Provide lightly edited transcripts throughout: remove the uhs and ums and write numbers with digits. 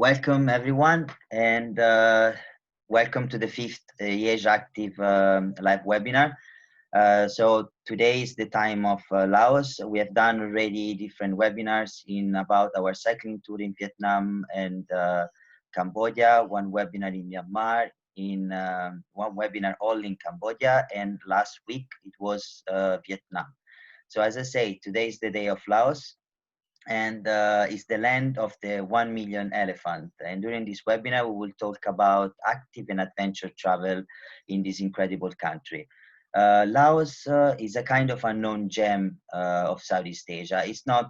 Welcome everyone, and welcome to the fifth Easia Active live webinar. So today is the time of Laos. We have done already different webinars in about our cycling tour in Vietnam and Cambodia, one webinar in Myanmar, in one webinar all in Cambodia, and last week it was Vietnam. So as I say, today is the day of Laos, and is the land of the 1 million elephant. And during this webinar, we will talk about active and adventure travel in this incredible country. Laos is a kind of unknown gem of Southeast Asia. It's not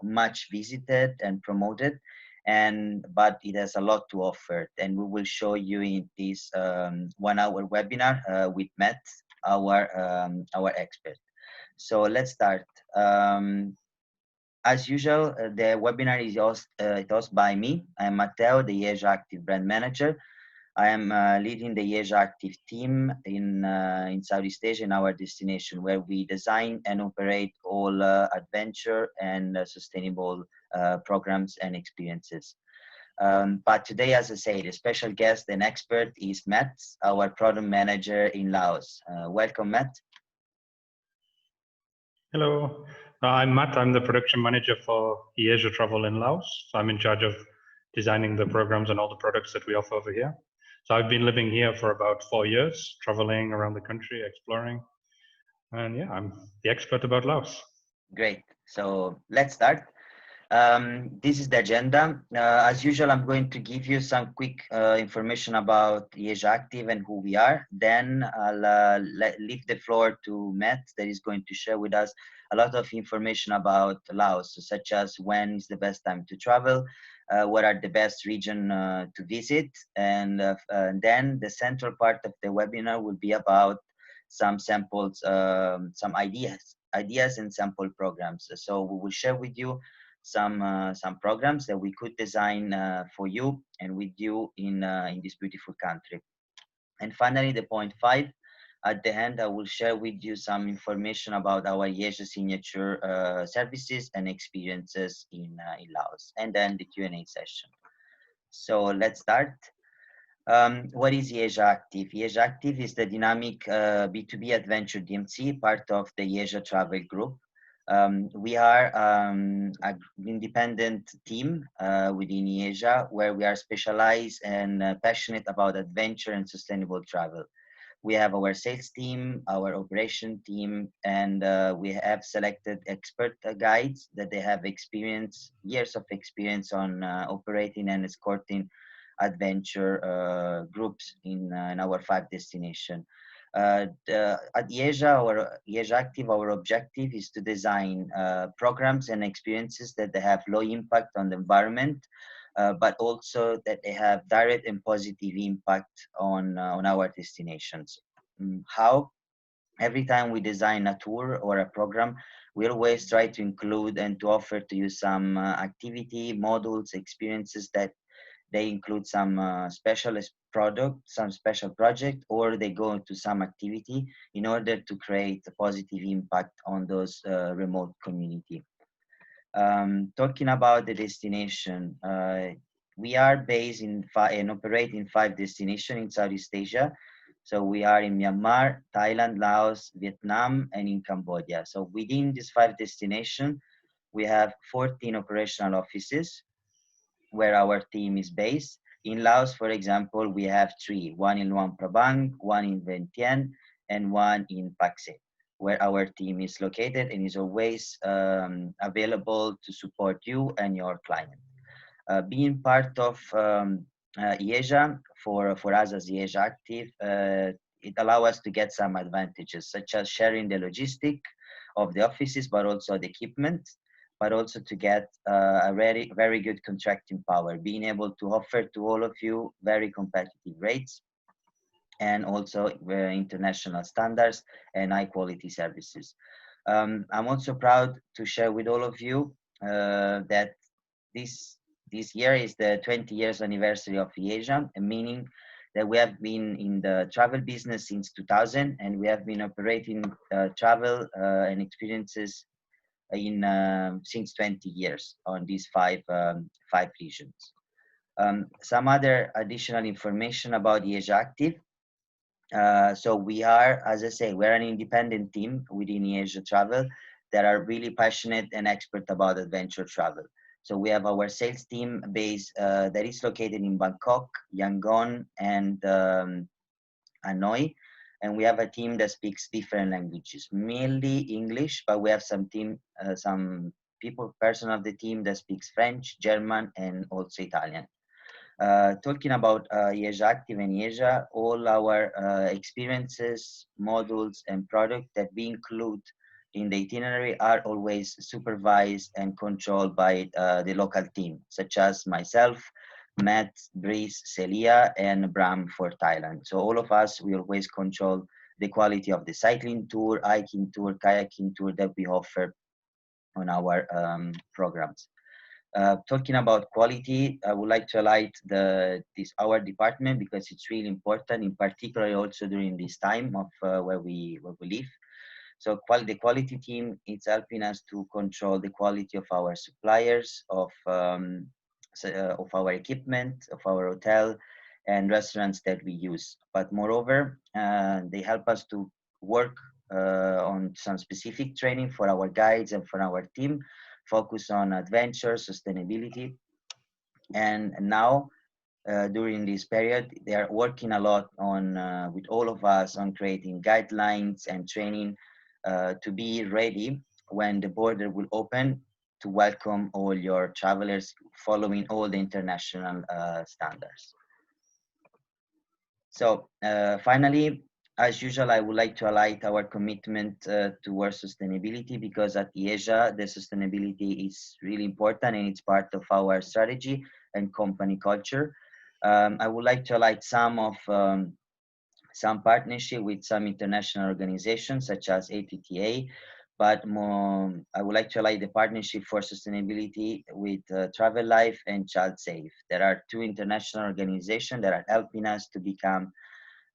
much visited and promoted, but it has a lot to offer. And we will show you in this 1 hour webinar with Matt, our expert. So let's start. As usual, the webinar is hosted by me. I'm Matteo, the Easia Active Brand Manager. I am leading the Easia Active team in Southeast Asia, in our destination, where we design and operate all adventure and sustainable programs and experiences. But today, as I said, a special guest and expert is Matt, our product manager in Laos. Welcome, Matt. Hello, I'm Matt. I'm the production manager for Easia Travel in Laos. So I'm in charge of designing the programs and all the products that we offer over here. So I've been living here for about 4 years, traveling around the country, exploring. And yeah, I'm the expert about Laos. Great. So let's start. This is the agenda. As usual, I'm going to give you some quick information about Easia Active and who we are. Then I'll leave the floor to Matt, that is going to share with us a lot of information about Laos, such as when is the best time to travel, what are the best region to visit, and then the central part of the webinar will be about some samples, some ideas and sample programs. So we will share with you some programs that we could design for you and with you in this beautiful country. And finally, the point 5, at the end, I will share with you some information about our Easia signature services and experiences in Laos, and then the Q&A session. So let's start. What is Easia Active? Easia Active is the dynamic B2B adventure DMC, part of the Easia Travel Group. We are an independent team within Easia, where we are specialized and passionate about adventure and sustainable travel. We have our sales team, our operation team, and we have selected expert guides that they have years of experience on operating and escorting adventure groups in our 5 destinations. At Easia Active, our objective is to design programs and experiences that they have low impact on the environment, but also that they have direct and positive impact on our destinations. How? Every time we design a tour or a program, we always try to include and to offer to you some activity, modules, experiences that they include some specialist product, some special project, or they go into some activity in order to create a positive impact on those remote community. Talking about the destination, we are based and operate in 5 destinations in Southeast Asia. So we are in Myanmar, Thailand, Laos, Vietnam, and in Cambodia. So within these 5 destinations, we have 14 operational offices where our team is based. In Laos, for example, we have 3, one in Luang Prabang, one in Vientiane, and one in Paxe, where our team is located and is always available to support you and your client. Being part of Easia, for us as Easia Active, it allows us to get some advantages, such as sharing the logistic of the offices, but also the equipment, but also to get a very, very good contracting power, being able to offer to all of you very competitive rates and also international standards and high quality services. I'm also proud to share with all of you that this year is the 20 years anniversary of Easia, meaning that we have been in the travel business since 2000, and we have been operating travel and experiences in since 20 years on these five regions. Some other additional information about Easia Active. So we are, as I say, we're an independent team within Easia Travel that are really passionate and expert about adventure travel. So we have our sales team base that is located in Bangkok, Yangon, and Hanoi. And we have a team that speaks different languages, mainly English, but we have some person of the team that speaks French, German, and also Italian. Talking about Easia Active and Easia, all our experiences, modules, and products that we include in the itinerary are always supervised and controlled by the local team, such as myself, Matt, Brice, Celia, and Bram for Thailand. So all of us, we always control the quality of the cycling tour, hiking tour, kayaking tour that we offer on our programs. Talking about quality, I would like to highlight our department because it's really important, in particular also during this time of where we live. So the quality team is helping us to control the quality of our suppliers, of our equipment, of our hotel and restaurants that we use. But moreover, they help us to work on some specific training for our guides and for our team, focus on adventure, sustainability. And now, during this period, they are working a lot on, with all of us, on creating guidelines and training to be ready when the border will open to welcome all your travelers following all the international standards. So finally, as usual, I would like to highlight our commitment towards sustainability, because at Easia, the sustainability is really important and it's part of our strategy and company culture. I would like to highlight some partnership with some international organizations such as ATTA, but more, I would like to highlight the partnership for sustainability with Travel Life and Child Safe. There are two international organizations that are helping us to become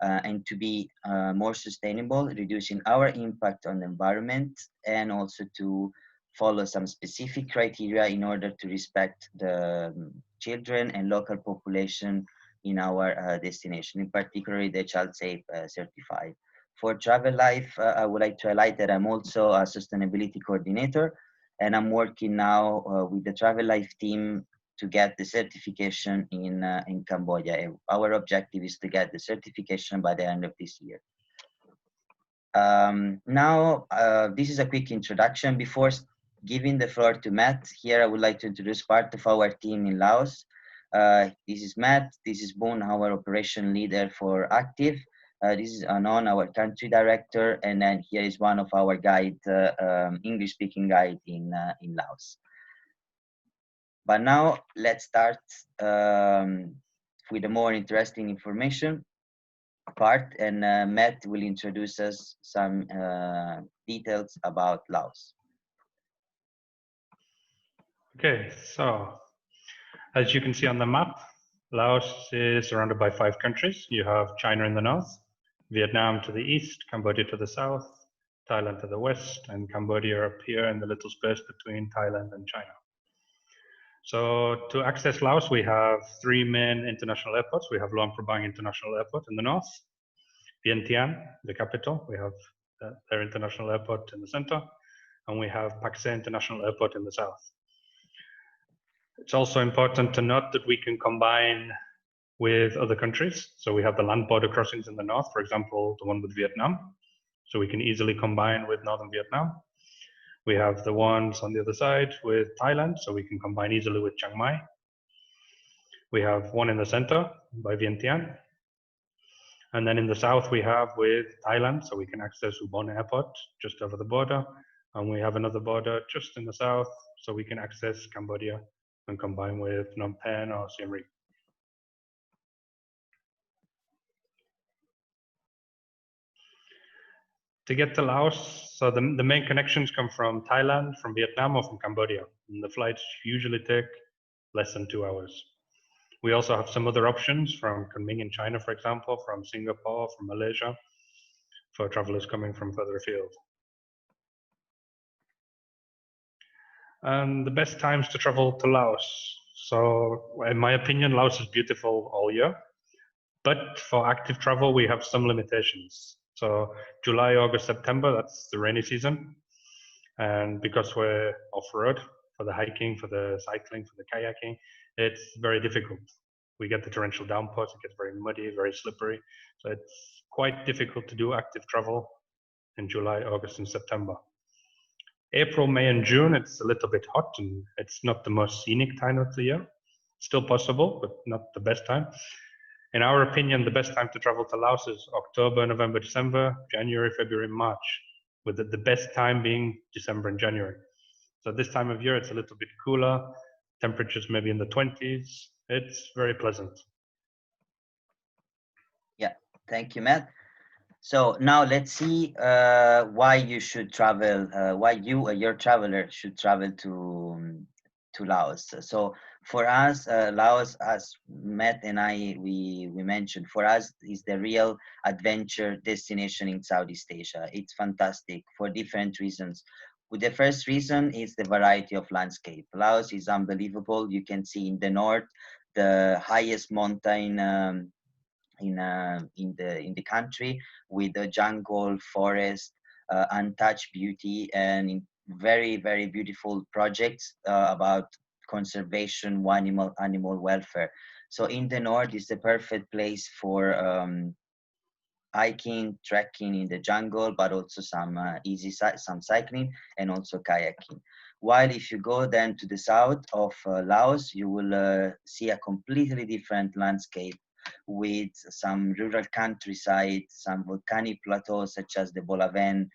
and to be more sustainable, reducing our impact on the environment, and also to follow some specific criteria in order to respect the children and local population in our destination, in particular the Child Safe certified. For Travel Life, I would like to highlight that I'm also a sustainability coordinator, and I'm working now with the Travel Life team to get the certification in Cambodia. Our objective is to get the certification by the end of this year. Now, this is a quick introduction. Before giving the floor to Matt, here I would like to introduce part of our team in Laos. This is Matt, this is Boon, our operation leader for Active. This is Anon, our country director, and then here is one of our guide, English-speaking guide in Laos. But now let's start with the more interesting information part, and Matt will introduce us some details about Laos. Okay, so as you can see on the map, Laos is surrounded by 5 countries. You have China in the north, Vietnam to the east, Cambodia to the south, Thailand to the west, and Cambodia up here in the little space between Thailand and China. So to access Laos, we have 3 main international airports. We have Luang Prabang International Airport in the north, Vientiane, the capital. We have their international airport in the center, and we have Pak Se International Airport in the south. It's also important to note that we can combine with other countries. So we have the land border crossings in the north, for example, the one with Vietnam. So we can easily combine with northern Vietnam. We have the ones on the other side with Thailand, so we can combine easily with Chiang Mai. We have one in the center by Vientiane. And then in the south, we have with Thailand, so we can access Ubon Airport just over the border. And we have another border just in the south, so we can access Cambodia and combine with Phnom Penh or Siem Reap. To get to Laos, so the main connections come from Thailand, from Vietnam, or from Cambodia. And the flights usually take less than 2 hours. We also have some other options from Kunming in China, for example, from Singapore, from Malaysia, for travelers coming from further afield. And the best times to travel to Laos. So in my opinion, Laos is beautiful all year. But for active travel, we have some limitations. So July, August, September, that's the rainy season. And because we're off-road for the hiking, for the cycling, for the kayaking, it's very difficult. We get the torrential downpours, it gets very muddy, very slippery. So it's quite difficult to do active travel in July, August, and September. April, May, and June, it's a little bit hot and it's not the most scenic time of the year. Still possible, but not the best time. In our opinion, the best time to travel to Laos is October, November, December, January, February, March, with the best time being December and January. So this time of year, it's a little bit cooler, temperatures maybe in the 20s. It's very pleasant. Yeah, thank you, Matt. So now let's see why you should travel, why you, your traveler, should travel to Laos. So for us, Laos, as Matt and I we mentioned, for us is the real adventure destination in Southeast Asia. It's fantastic for different reasons. The first reason is the variety of landscape. Laos is unbelievable. You can see in the north the highest mountain in the country, with the jungle, forest, untouched beauty, and very beautiful projects about conservation, animal welfare. So in the north is the perfect place for hiking, trekking in the jungle, but also some some cycling and also kayaking. While if you go then to the south of Laos, you will see a completely different landscape with some rural countryside, some volcanic plateaus such as the Bolaven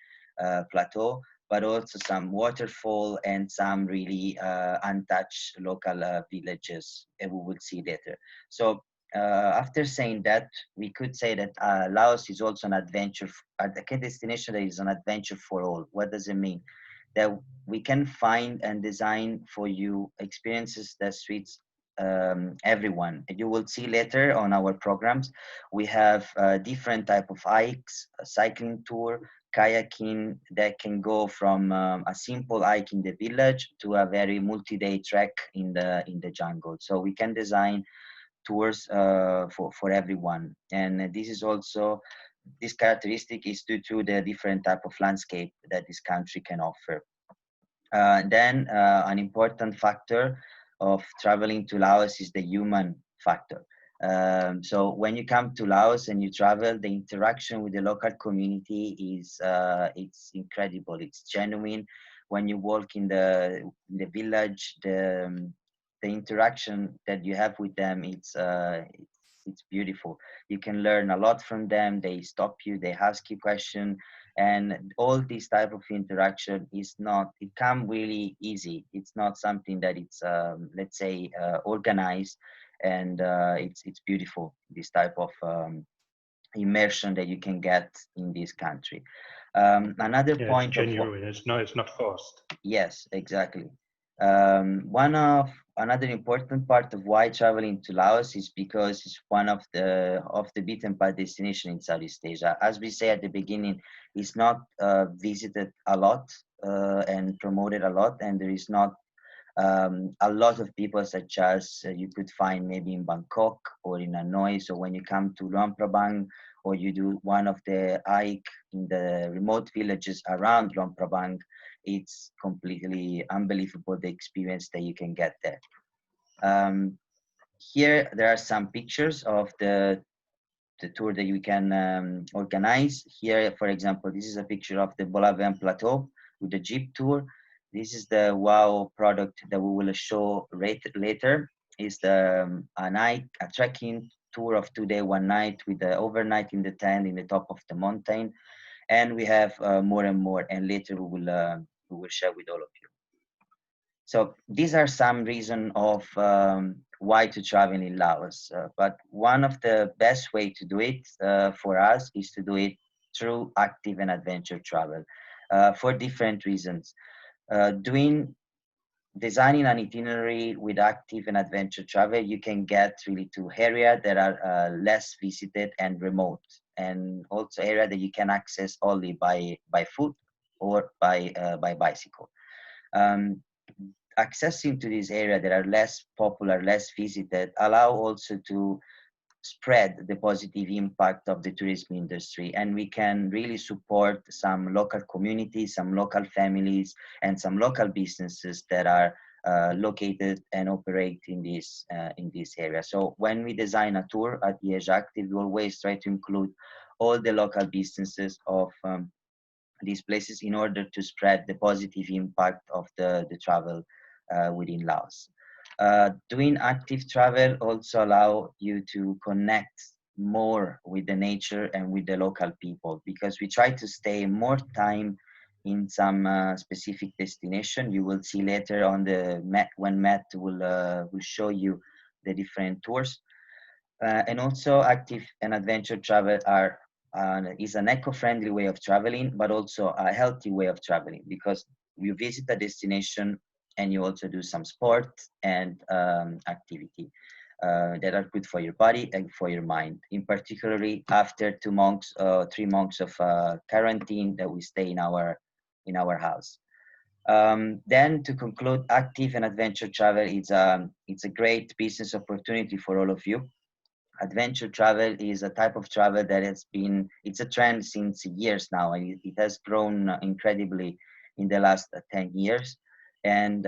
plateau, but also some waterfall and some really untouched local villages, and we will see later. So after saying that, we could say that Laos is also an adventure, a destination that is an adventure for all. What does it mean? That we can find and design for you experiences that suits everyone. You will see later on our programs, we have different type of hikes, a cycling tour, kayaking that can go from a simple hike in the village to a very multi-day trek in the jungle. So we can design tours for everyone, and this is also, this characteristic is due to the different type of landscape that this country can offer. Then an important factor of traveling to Laos is the human factor. So when you come to Laos and you travel, the interaction with the local community is it's incredible. It's genuine. When you walk in the village, the interaction that you have with them, it's beautiful. You can learn a lot from them. They stop you, they ask you questions, and all this type of interaction is not, it come really easy. It's not something that it's let's say organized, and it's beautiful, this type of immersion that you can get in this country. Another point it's genuine. It's not forced. Yes, exactly. Another important part of why traveling to Laos is because it's one of the beaten path destination in Southeast Asia. As we say at the beginning, it's not visited a lot and promoted a lot, and there is not a lot of people such as you could find maybe in Bangkok or in Hanoi. So when you come to Luang Prabang, or you do one of the hike in the remote villages around Luang Prabang, it's completely unbelievable the experience that you can get there. Here there are some pictures of the tour that you can organize. Here, for example, this is a picture of the Bolaven Plateau with the jeep tour. This is the wow product that we will show later. Is the a trekking tour of 2 day 1 night with the overnight in the tent in the top of the mountain, and we have more and more, and later we will share with all of you. So these are some reasons of why to travel in Laos. But one of the best way to do it for us is to do it through active and adventure travel for different reasons. Designing an itinerary with active and adventure travel, you can get really to areas that are less visited and remote, and also area that you can access only by foot or by bicycle. accessing to this area that are less popular, less visited, allow also to spread the positive impact of the tourism industry, and we can really support some local communities, some local families, and some local businesses that are located and operate in this area. So when we design a tour at Easia Active, we always try to include all the local businesses of these places in order to spread the positive impact of the travel within Laos. Doing active travel also allow you to connect more with the nature and with the local people, because we try to stay more time in some specific destination. You will see later on the map when Matt will show you the different tours. And also active and adventure travel is an eco-friendly way of traveling, but also a healthy way of traveling, because you visit a destination and you also do some sport and activity that are good for your body and for your mind. In particularly after 3 months of quarantine that we stay in our house. Then to conclude, active and adventure travel it's a great business opportunity for all of you. Adventure travel is a type of travel that it's a trend since years now, and it has grown incredibly in the last 10 years. And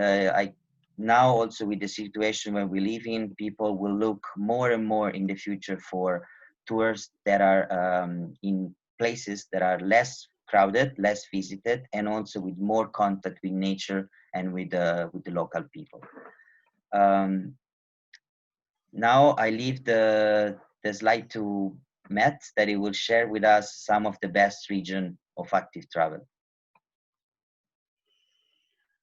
now also with the situation where we live in, people will look more and more in the future for tours that are in places that are less crowded, less visited, and also with more contact with nature and with the local people. Now I leave the slide to Matt, that he will share with us some of the best region of active travel.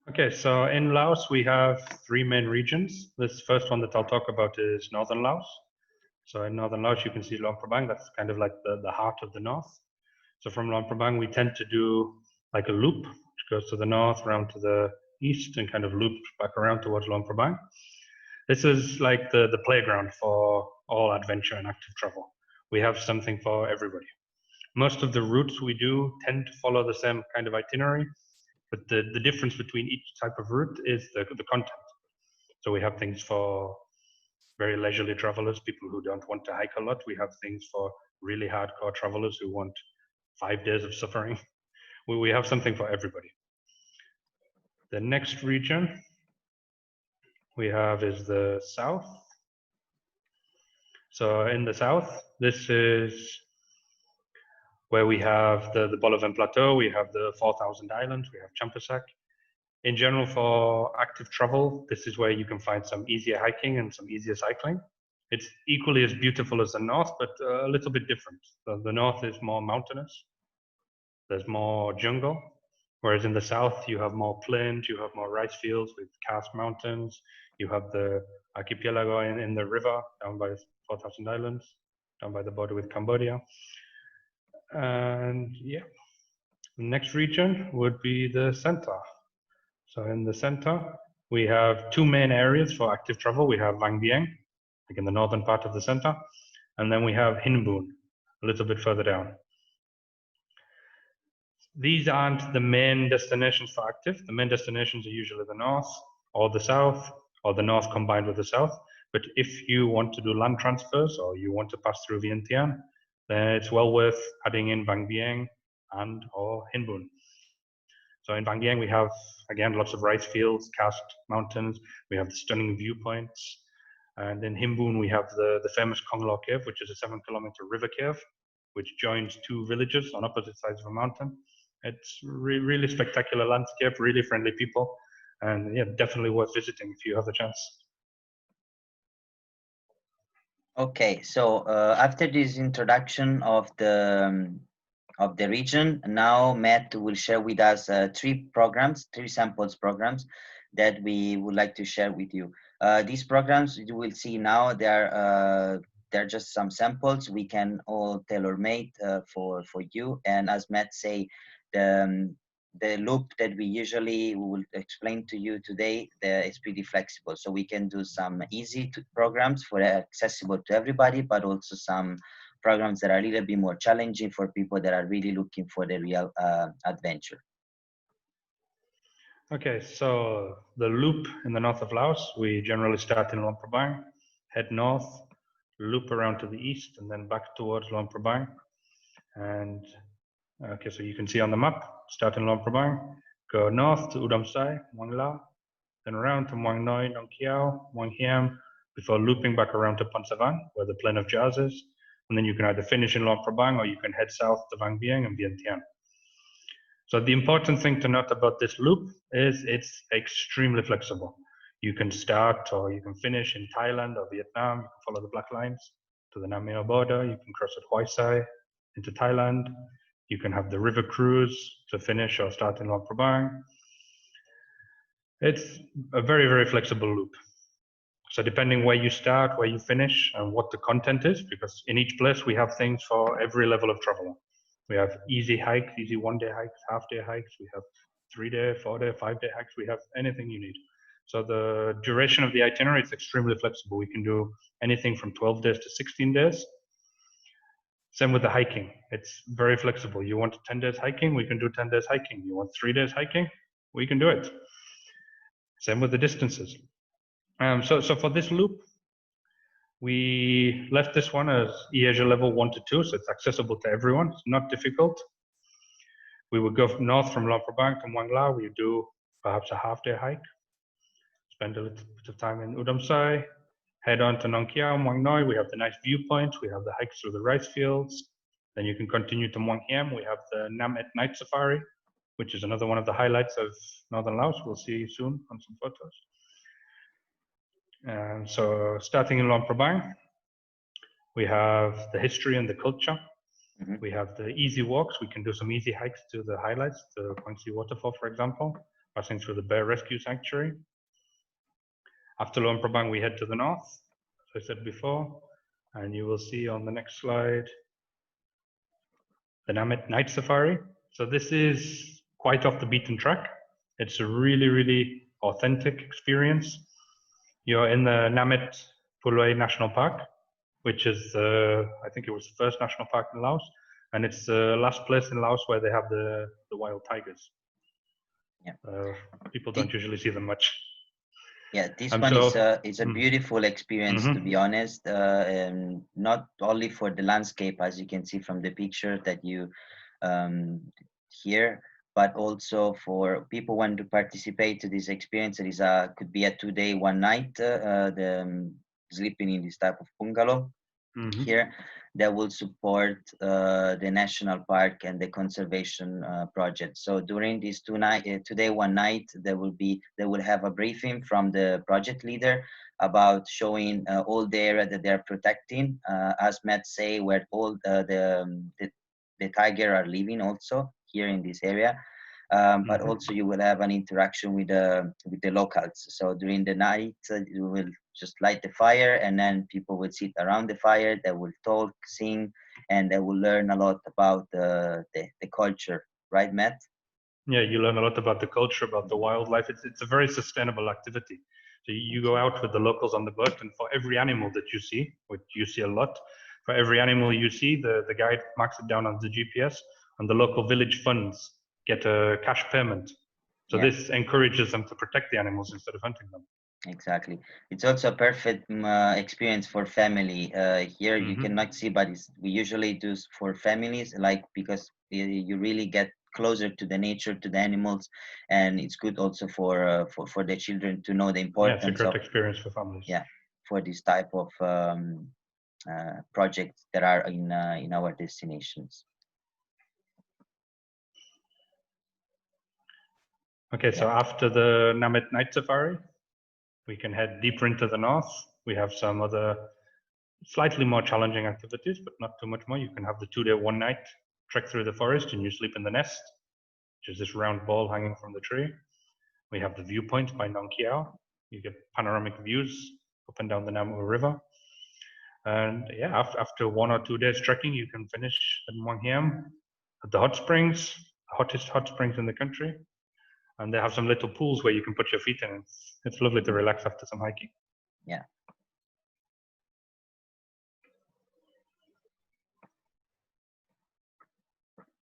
Okay, so in Laos we have 3 main regions. This first one that I'll talk about is Northern Laos. So in Northern Laos you can see Luang Prabang, that's kind of like the heart of the north. So from Luang Prabang we tend to do like a loop, which goes to the north, around to the east, and kind of loops back around towards Luang Prabang. This is like the playground for all adventure and active travel. We have something for everybody. Most of the routes we do tend to follow the same kind of itinerary, but the difference between each type of route is the content. So we have things for very leisurely travelers, people who don't want to hike a lot. We have things for really hardcore travelers who want 5 days of suffering. We have something for everybody. The next region we have is the south. So in the south, this is where we have the Bolivian Plateau, we have the 4,000 Islands, we have Champasak. In general, for active travel, this is where you can find some easier hiking and some easier cycling. It's equally as beautiful as the north, but a little bit different. So the north is more mountainous. There's more jungle, whereas in the south, you have more plains, you have more rice fields with karst mountains, you have the archipelago in the river down by 4,000 Islands, down by the border with Cambodia. And yeah, the next region would be the center. So in the center, we have 2 main areas for active travel. We have Vang Vieng, like in the northern part of the center, and then we have Hin Boon, a little bit further down. These aren't the main destinations for active. The main destinations are usually the north or the south, or the north combined with the south. But if you want to do land transfers or you want to pass through Vientiane, then it's well worth adding in Vang Vieng and or Hin Boon. So in Vang Vieng, we have, again, lots of rice fields, karst mountains. We have the stunning viewpoints. And in Hin Boon, we have the famous Kong Lo Cave, which is a 7-kilometer river cave, which joins 2 villages on opposite sides of a mountain. It's really spectacular landscape, really friendly people. And yeah, definitely worth visiting if you have the chance. Okay, so after this introduction of the region, now Matt will share with us 3 samples programs that we would like to share with you. These programs you will see now, they're just some samples. We can all tailor-made for you. And as Matt say, the loop that we usually will explain to you today, is pretty flexible. So we can do some easy programs for accessible to everybody, but also some programs that are a little bit more challenging for people that are really looking for the real adventure. Okay, so the loop in the north of Laos, we generally start in Luang Prabang, head north, loop around to the east, and then back towards Luang Prabang. And okay, so you can see on the map, start in Luang Prabang, go north to Udam Sai, Muang La, then around to Muang Noi, Nong Kiao, Muang Hiam, before looping back around to Pansavan, where the Plain of Jars is. And then you can either finish in Luang Prabang or you can head south to Vang Vieng and Vientiane. So the important thing to note about this loop is it's extremely flexible. You can start or you can finish in Thailand or Vietnam. You can follow the black lines to the Nam Meo border. You can cross at Hoi Sai into Thailand. You can have the river cruise to finish or start in Luang Prabang. It's a very, very flexible loop. So depending where you start, where you finish, and what the content is, because in each place we have things for every level of traveler. We have easy hikes, easy one-day hikes, half-day hikes. We have 3-day, 4-day, 5-day hikes. We have anything you need. So the duration of the itinerary is extremely flexible. We can do anything from 12 days to 16 days. Same with the hiking. It's very flexible. You want 10 days hiking, we can do 10 days hiking. You want 3 days hiking, we can do it. Same with the distances. So for this loop, we left this one as Easia level 1 to 2, so it's accessible to everyone. It's not difficult. We would go north from Luang Prabang to Muang La. We do perhaps a half-day hike, spend a little bit of time in Udam Sai, head on to Nong Kiao, Muang Noi. We have the nice viewpoints. We have the hikes through the rice fields. Then you can continue to Muang Hiam. We have the Nam Et night safari, which is another one of the highlights of northern Laos. We'll see soon on some photos. And so starting in Luang Prabang, we have the history and the culture. Mm-hmm. We have the easy walks. We can do some easy hikes to the highlights, the Guangxi waterfall, for example, passing through the bear rescue sanctuary. After Luang Prabang, we head to the north, as I said before, and you will see on the next slide the Nam Et night safari. So this is quite off the beaten track. It's a really, really authentic experience. You're in the Nam Et Puloi National Park, which is, I think it was the first national park in Laos, and it's the last place in Laos where they have the wild tigers. Yeah. People don't usually see them much. Yeah, this And one so- is a beautiful experience, to be honest, and not only for the landscape, as you can see from the picture that you here, but also for people want to participate to this experience. It is could be a 2-day, 1-night, sleeping in this type of bungalow here that will support the national park and the conservation project. So during this 2-day, 1-night, they will have a briefing from the project leader about showing all the area that they're protecting, as Matt say, where all the tiger are living also here in this area. But also you will have an interaction with the locals. So during the night, you will just light the fire, and then people will sit around the fire. They will talk, sing, and they will learn a lot about the culture. Right, Matt? Yeah, you learn a lot about the culture, about the wildlife. It's a very sustainable activity. So you go out with the locals on the boat, and for every animal that you see, which you see a lot, for every animal you see, the guide marks it down on the GPS, and the local village funds get a cash payment. So this encourages them to protect the animals instead of hunting them. Exactly. It's also a perfect experience for family. Here you cannot see, but we usually do for families, like, because you really get closer to the nature, to the animals, and it's good also for the children to know the importance. Yeah, it's a great experience for families. Yeah, for this type of projects that are in our destinations. Okay, so after the Nam Et night safari, we can head deeper into the north. We have some other slightly more challenging activities, but not too much more. You can have the 2-day, 1-night trek through the forest, and you sleep in the nest, which is this round ball hanging from the tree. We have the viewpoint by Nong Kiao. You get panoramic views up and down the Nam River. And yeah, after 1 or 2 days trekking, you can finish at Muang Hiam at the hot springs, the hottest hot springs in the country. And they have some little pools where you can put your feet in. It's lovely to relax after some hiking. Yeah.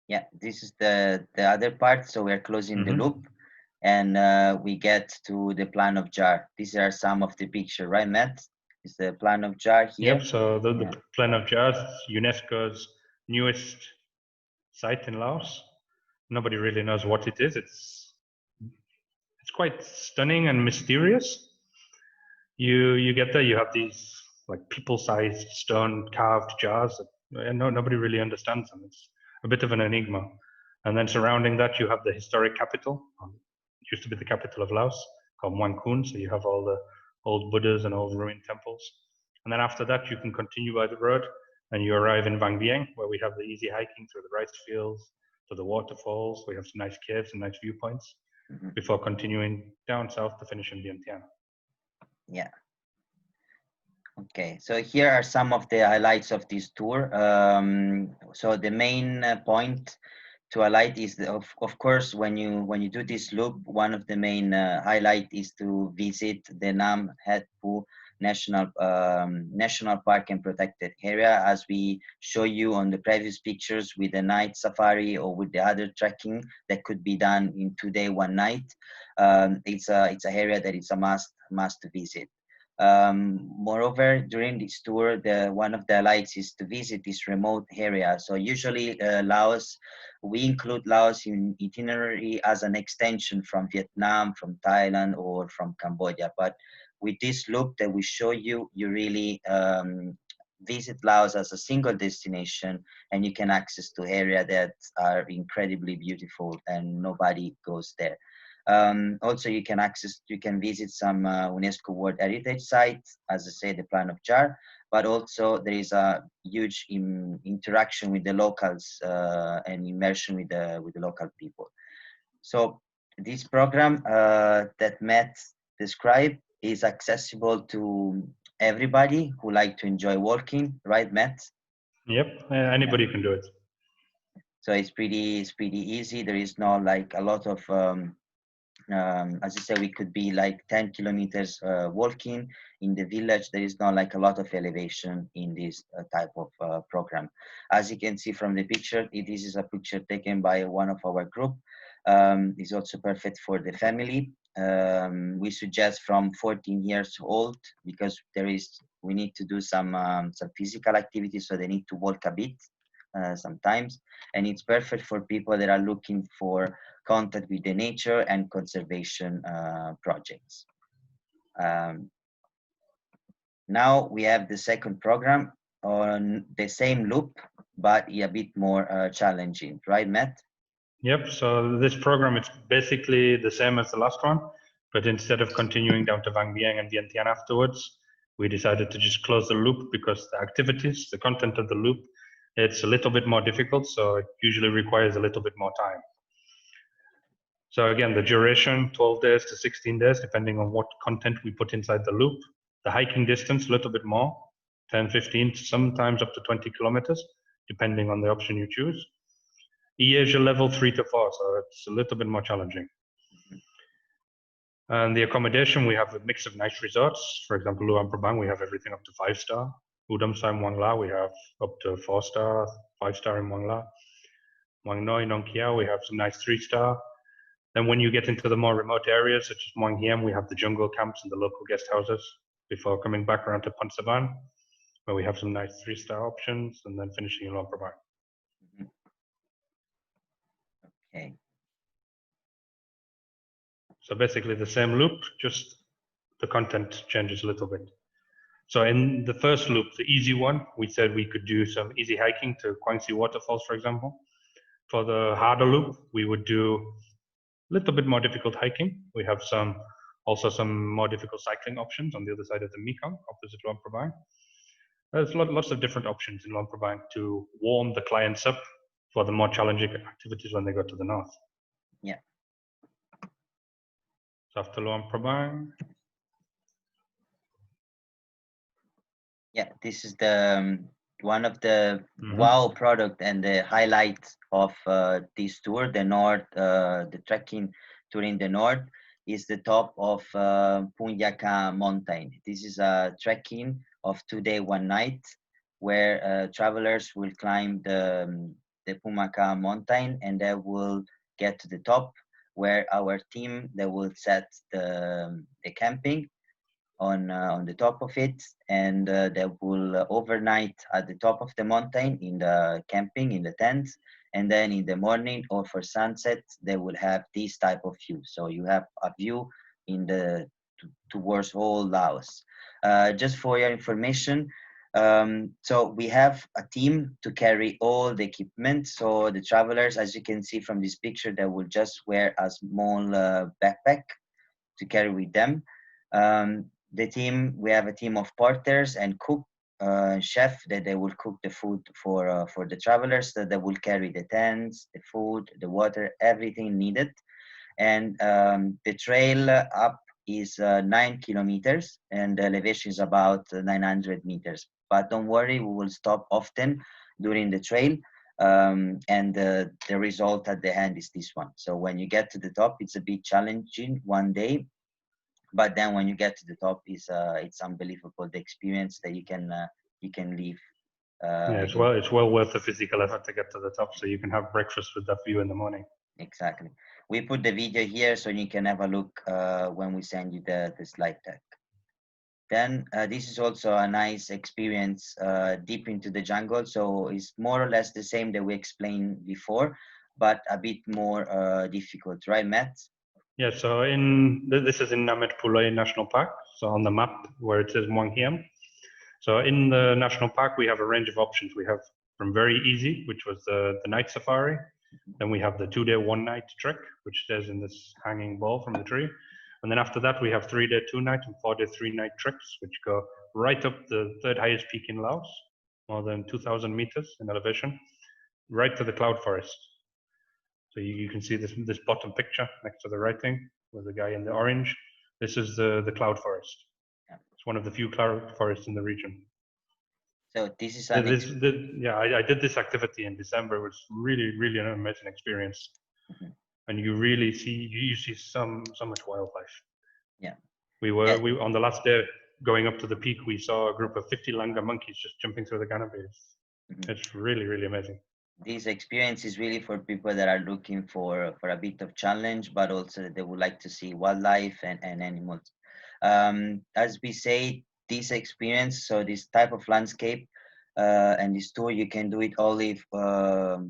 Yeah, this is the other part. So we're closing the loop. and we get to the Plan of Jar. These are some of the picture, right, Matt? Is the Plan of Jar here? Yep. So the Plan of Jar, UNESCO's newest site in Laos. Nobody really knows what it is. It's quite stunning and mysterious. You get there, you have these like people-sized stone carved jars that nobody really understands them. It's a bit of an enigma. And then surrounding that, you have the historic capital. It used to be the capital of Laos, called Kun. So you have all the old Buddhas and old ruined temples. And then after that, you can continue by the road and you arrive in Vieng, where we have the easy hiking through the rice fields, to the waterfalls. We have some nice caves and nice viewpoints before continuing down south to finish in Vientiane. Yeah. Okay, so here are some of the highlights of this tour. So the main point to highlight is, of course, when you do this loop, one of the main highlight is to visit the Nam Het Pu National Park and Protected Area, as we show you on the previous pictures with the night safari or with the other trekking that could be done in 2 days, 1 night. It's a area that is a must to visit. Moreover, during this tour, one of the highlights is to visit this remote area. So usually Laos, we include Laos in itinerary as an extension from Vietnam, from Thailand, or from Cambodia. But with this loop that we show you, you really visit Laos as a single destination, and you can access to areas that are incredibly beautiful and nobody goes there. Also, you can visit some UNESCO World Heritage sites, as I say, the Plan of Jar, but also there is a huge interaction with the locals and immersion with the local people. So this program that Matt described is accessible to everybody who like to enjoy walking, right, Matt? Yep, anybody can do it. So it's pretty easy. There is no like a lot of as I said, we could be like 10 kilometers walking in the village. There is not like a lot of elevation in this type of program. As you can see from the picture, this is a picture taken by one of our group. It's also perfect for the family. We suggest from 14 years old, because we need to do some physical activity, so they need to walk a bit sometimes, and it's perfect for people that are looking for contact with the nature and conservation projects. Now we have the second program on the same loop, but a bit more challenging, right, Matt? Yep, so this program is basically the same as the last one, but instead of continuing down to Vang Vieng and Vientiane afterwards, we decided to just close the loop because the activities, the content of the loop, it's a little bit more difficult, so it usually requires a little bit more time. So again, the duration, 12 days to 16 days, depending on what content we put inside the loop. The hiking distance, a little bit more, 10, 15, sometimes up to 20 kilometers, depending on the option you choose. Easia level 3 to 4, so it's a little bit more challenging. And the accommodation, we have a mix of nice resorts. For example, Luang Prabang, we have everything up to 5-star. Udam Sai Muang La, we have up to 4-star, 5-star in Muang La. Muang Noi, Nong Kia, we have some nice 3-star. Then when you get into the more remote areas, such as Muang Hiem, we have the jungle camps and the local guest houses before coming back around to Pont Savan, where we have some nice 3-star options, and then finishing in Luang Prabang. Okay. So basically the same loop, just the content changes a little bit. So in the first loop, the easy one, we said we could do some easy hiking to Guangxi waterfalls, for example. For the harder loop, we would do a little bit more difficult hiking. We have also some more difficult cycling options on the other side of the Mekong, opposite Luang Prabang. There's lots of different options in Luang Prabang to warm the clients up for the more challenging activities when they go to the north. Yeah. So after Luang Prabang. Yeah, this is the one of the wow product and the highlight of this tour, the trekking tour in the north, is the top of Punyaka mountain. This is a trekking of 2 days, 1 night, where travelers will climb the Punyaka mountain, and they will get to the top, where our team, they will set the camping on the top of it, and they will overnight at the top of the mountain in the camping in the tent, and then in the morning or for sunset they will have this type of view. So you have a view in the towards all Laos. Just for your information, so we have a team to carry all the equipment. So the travelers, as you can see from this picture, they will just wear a small backpack to carry with them. The team, we have a team of porters and cook, chef, that they will cook the food for the travelers, that they will carry the tents, the food, the water, everything needed. And the trail up is 9 kilometers, and the elevation is about 900 meters. But don't worry, we will stop often during the trail, and the result at the end is this one. So when you get to the top, it's a bit challenging one day, but then when you get to the top, it's unbelievable, the experience that you can live. Yeah, it's well worth the physical effort to get to the top, so you can have breakfast with that view in the morning. Exactly. We put the video here so you can have a look when we send you the slide deck. Then this is also a nice experience deep into the jungle. So it's more or less the same that we explained before, but a bit more difficult, right, Matt? Yeah, so this is in Namet Pulai National Park. So on the map where it says Muang Hiam. So in the national park, we have a range of options. We have from very easy, which was the night safari. Then we have the 2-day, 1-night trek, which stays in this hanging ball from the tree. And then after that, we have 3-day, 2-night and 4-day, 3-night treks, which go right up the third highest peak in Laos, more than 2,000 meters in elevation, right to the cloud forest. So you can see this bottom picture next to the writing with the guy in the orange. This is the cloud forest. It's one of the few cloud forests in the region. So this is I did this activity in December. It was really an amazing experience. Mm-hmm. And you really see so much wildlife. Yeah. We on the last day going up to the peak, we saw a group of 50 langur monkeys just jumping through the canopies. Mm-hmm. It's really amazing. This experience is really for people that are looking for a bit of challenge, but also they would like to see wildlife and animals. As we say, this experience, so this type of landscape and this tour, you can do it only for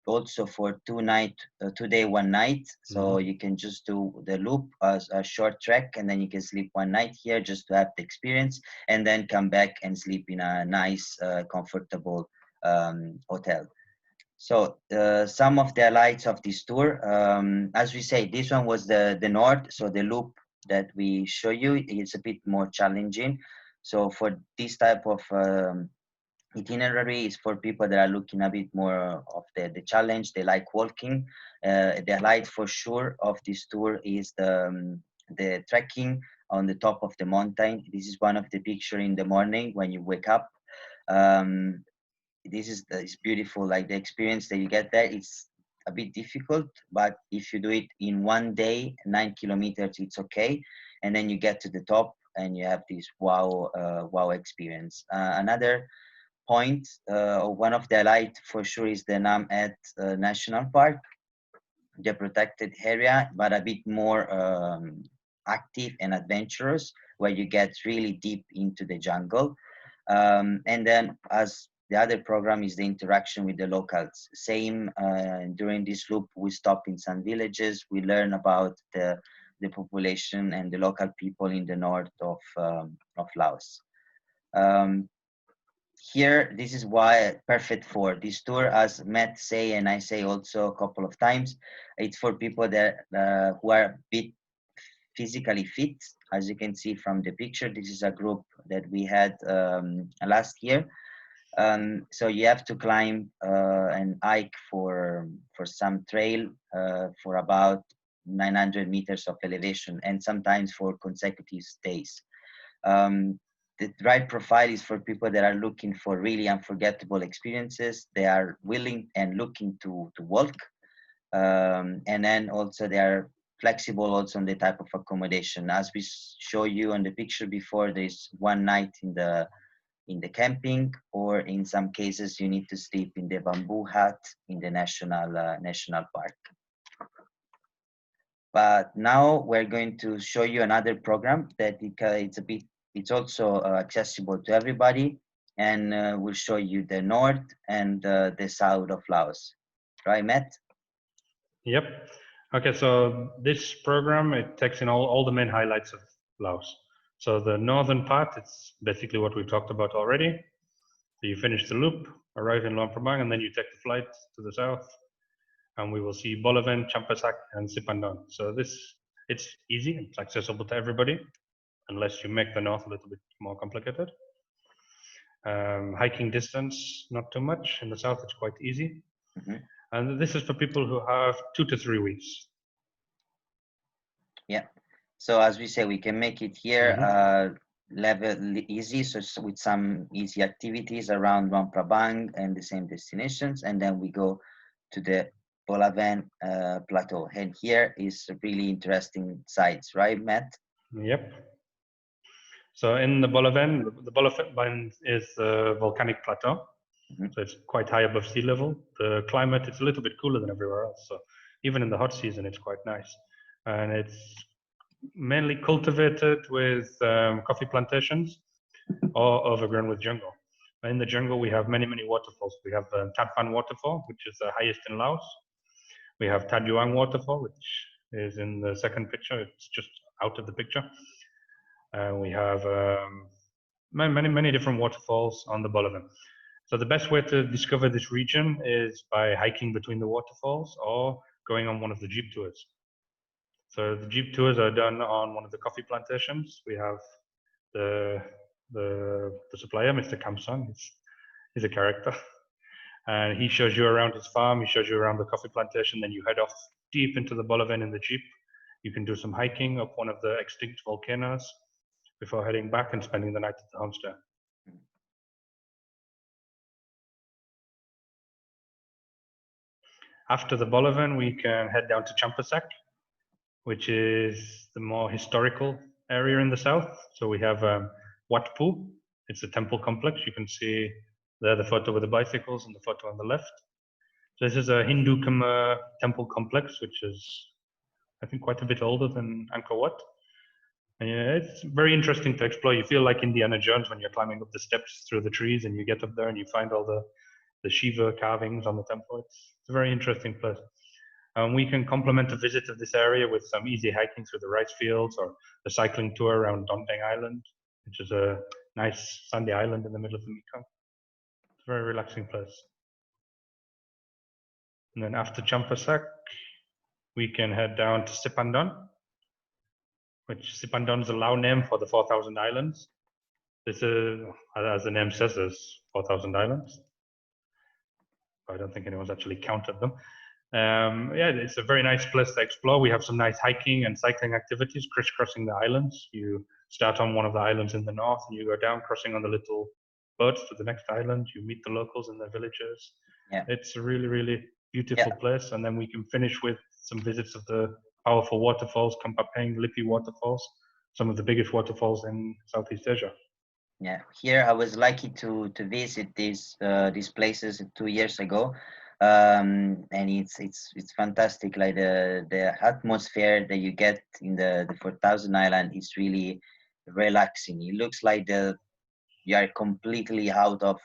2-day, 1-night. So mm-hmm. You can just do the loop as a short trek, and then you can sleep 1 night here just to have the experience, and then come back and sleep in a nice, comfortable hotel. So some of the highlights of this tour, as we say, this one was the north. So the loop that we show you is a bit more challenging. So for this type of itinerary is for people that are looking a bit more of the challenge. They like walking. The highlight for sure of this tour is the trekking on the top of the mountain. This is one of the picture in the morning when you wake up. This is it's beautiful. Like the experience that you get there, it's a bit difficult, but if you do it in 1 day, 9 kilometers, it's okay. And then you get to the top and you have this wow experience. Another point, one of the highlights for sure is the Namet National Park, the protected area, but a bit more active and adventurous, where you get really deep into the jungle. And then as the other program is the interaction with the locals. Same during this loop, we stop in some villages. We learn about the population and the local people in the north of Laos. Here, this is why perfect for this tour, as Matt say and I say also a couple of times. It's for people that who are a bit physically fit. As you can see from the picture, this is a group that we had last year. So you have to climb and hike for some trail for about 900 meters of elevation, and sometimes for consecutive days. The right profile is for people that are looking for really unforgettable experiences. They are willing and looking to walk, and then also they are flexible also on the type of accommodation. As we show you on the picture before, there's 1 night in the camping, or in some cases you need to sleep in the bamboo hut in the national park. But now we're going to show you another program that it's also accessible to everybody, and we'll show you the north and the south of Laos. Right, Matt? Yep. Okay, so this program, it takes in all the main highlights of Laos. So the northern part, it's basically what we talked about already. So you finish the loop, arrive in Luang Prabang, and then you take the flight to the south, and we will see Bolaven, Champasak, and Sipandon. So it's easy, it's accessible to everybody, unless you make the north a little bit more complicated. Hiking distance, not too much. In the south, it's quite easy. Mm-hmm. And this is for people who have 2 to 3 weeks. Yeah. So as we say, we can make it here level easy, so with some easy activities around Luang Prabang and the same destinations, and then we go to the Bolaven plateau. And here is really interesting sites, right, Matt? Yep. So in the Bolaven is a volcanic plateau. Mm-hmm. So it's quite high above sea level. The climate, it's a little bit cooler than everywhere else. So even in the hot season, it's quite nice. And it's mainly cultivated with coffee plantations or overgrown with jungle. In the jungle, we have many waterfalls. We have Tat Phan waterfall, which is the highest in Laos. We have Tat Yuang waterfall, which is in the second picture. It's just out of the picture. We have many different waterfalls on the Bolaven. So the best way to discover this region is by hiking between the waterfalls or going on one of the jeep tours. So the jeep tours are done on one of the coffee plantations. We have the supplier, Mr. Kamsong. He's a character. And he shows you around his farm, he shows you around the coffee plantation, then you head off deep into the Bolaven in the jeep. You can do some hiking up one of the extinct volcanoes before heading back and spending the night at the homestay. After the Bolaven, we can head down to Champasak, which is the more historical area in the south. So we have Wat Pu. It's a temple complex. You can see there the photo with the bicycles and the photo on the left. So this is a Hindu Khmer temple complex, which is, I think, quite a bit older than Angkor Wat. And yeah, it's very interesting to explore. You feel like Indiana Jones when you're climbing up the steps through the trees and you get up there and you find all the Shiva carvings on the temple. It's a very interesting place. We can complement a visit of this area with some easy hiking through the rice fields or a cycling tour around Donteng Island, which is a nice sandy island in the middle of the Mekong. It's a very relaxing place. And then after Champasak, we can head down to Sipandon, which Sipandon is a Lao name for the 4,000 islands. This is, as the name says, there's 4,000 islands. I don't think anyone's actually counted them. Yeah, it's a very nice place to explore. We have some nice hiking and cycling activities, crisscrossing the islands. You start on one of the islands in the north and you go down, crossing on the little boats to the next island. You meet the locals in their villages. Yeah. It's a really beautiful place. And then we can finish with some visits of the powerful waterfalls, Kampapeng, Lipi waterfalls, some of the biggest waterfalls in Southeast Asia. Yeah, here I was lucky to visit these places 2 years ago, and it's fantastic. Like the atmosphere that you get in the 4,000 island is really relaxing. It looks like you are completely out of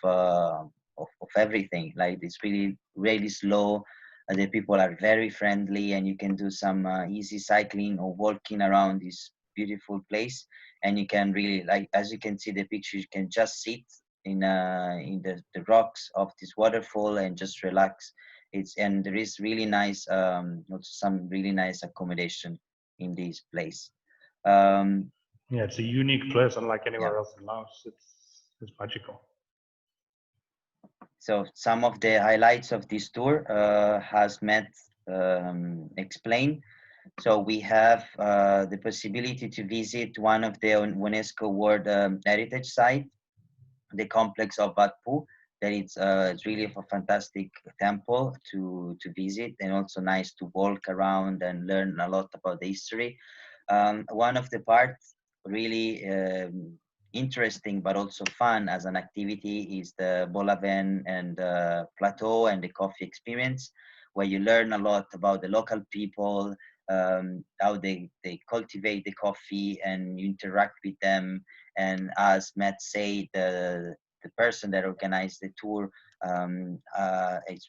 everything. Like it's really slow. The people are very friendly, and you can do some easy cycling or walking around this beautiful place. And you can really, like, as you can see the picture, you can just sit in the rocks of this waterfall and just relax. And there is really nice also some really nice accommodation in this place. Yeah, it's a unique place, unlike anywhere else in Laos. It's magical. So some of the highlights of this tour has Matt explained. So we have the possibility to visit one of the UNESCO World Heritage Site, the complex of Wat Pu. That it's really a fantastic temple to visit, and also nice to walk around and learn a lot about the history. One of the parts really interesting but also fun as an activity is the Bolaven and Plateau and the coffee experience, where you learn a lot about the local people, how they cultivate the coffee and you interact with them. And as Matt say, the person that organized the tour, it's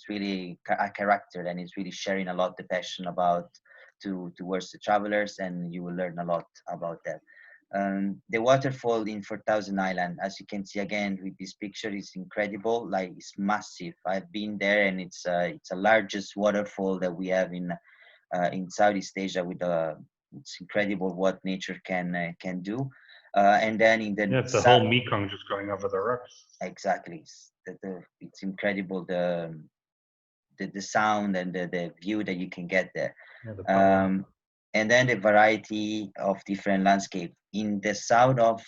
really a character, and it's really sharing a lot the passion about towards the travelers, and you will learn a lot about that. The waterfall in 4,000 Island, as you can see again with this picture, is incredible. Like, it's massive. I've been there, and it's the largest waterfall that we have in Southeast Asia. It's incredible what nature can do. And then in the it's the whole Mekong just going over the rocks. Exactly, it's incredible the sound and the view that you can get there. Yeah, and then the variety of different landscape in the south of